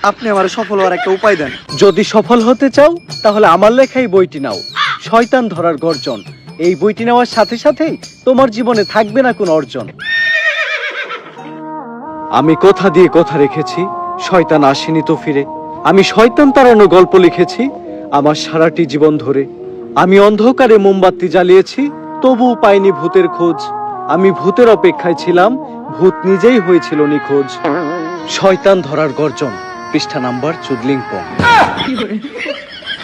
আপনি আমার সফল হওয়ার একটা উপায় দেন। যদি সফল হতে চাও তাহলে আমার লেখাই বইটি নাও, শয়তান ধরার গর্জন। এই বইটি নেওয়ার সাথে সাথেই তোমার জীবনে থাকবে না কোনো অর্জন। আমি কথা দিয়ে কথা রেখেছি, শয়তান আসেনি তো ফিরে। আমি শয়তান তাড়ানো গল্প লিখেছি আমার সারাটি জীবন ধরে। আমি অন্ধকারে মোমবাতি জ্বালিয়েছি, তবুও পাইনি ভূতের খোঁজ। আমি ভূতের অপেক্ষায় ছিলাম, ভূত নিজেই হয়েছিল নিখোঁজ। শয়তান ধরার গর্জন, পৃষ্ঠা নাম্বার চুদলিংপং।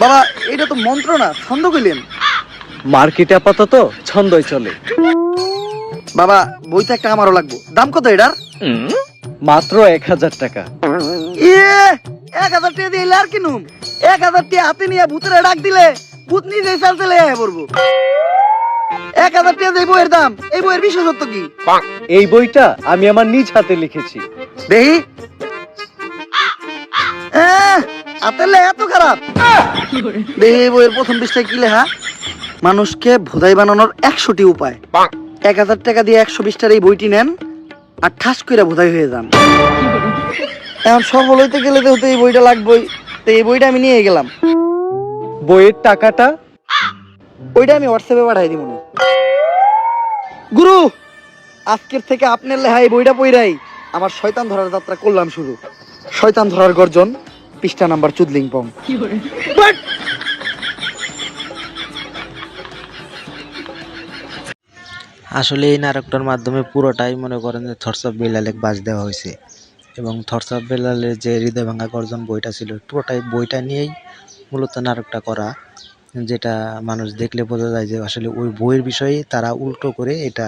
বাবা এটা তো মন্ত্র না, ছন্দ কইলেন। মার্কেটে আপাতত ছন্দই চলে। বাবা বইটা একটা আমারও লাগবো, দাম কত এটার? মাত্র 1000 টাকা। ইয়ে 1000 টাকা দিয়ে আর কিনুম? 1000 টাকা হাতে নিয়ে ভূতের ডাক দিলে ভূত নিজেই চালতে লেগে পড়বো। 1000 টাকা দিয়ে বইয়ের দাম, এই বইয়ের বিশেষত্ব কি? এই বইটা আমি আমার নিজ হাতে লিখেছি। দেখি হাতের লেখা এত খারাপ? দেখি এই বইয়ের প্রথম পৃষ্ঠায় কি লেখা? মানুষকে ভোদাই বানানোর 100টি উপায়। 1000 টাকা দিয়ে 120টার এই বইটি নেন আর ঠাস করে ভোদাই হয়ে যান। এখন সফল হইতে গেলে তো এই বইটা লাগবেই, তো এই বইটা আমি নিয়ে গেলাম। বইয়ের টাকাটা? ওইটা আমি হোয়াটসঅ্যাপে পাঠাই দিব। গুরু, আজকের থেকে আপনার লেখা এই বইটা পইরাই আমার শয়তান ধরার যাত্রা করলাম শুরু। শয়তান ধরার গর্জন, পৃষ্ঠা নাম্বার চুদলিংপং। আসলে এই নাটকটার মাধ্যমে পুরোটাই মনে করেন যে থটস অফ বেলালেক বাজ দেওয়া হয়েছে, এবং থটস অফ বেলালের যে হৃদয় ভাঙা গর্জন বইটা ছিল, পুরোটাই বইটা নিয়েই মূলত নাটকটা করা, যেটা মানুষ দেখলে বোঝা যায় যে আসলে ওই বইয়ের বিষয়ে তারা উল্টো করে এটা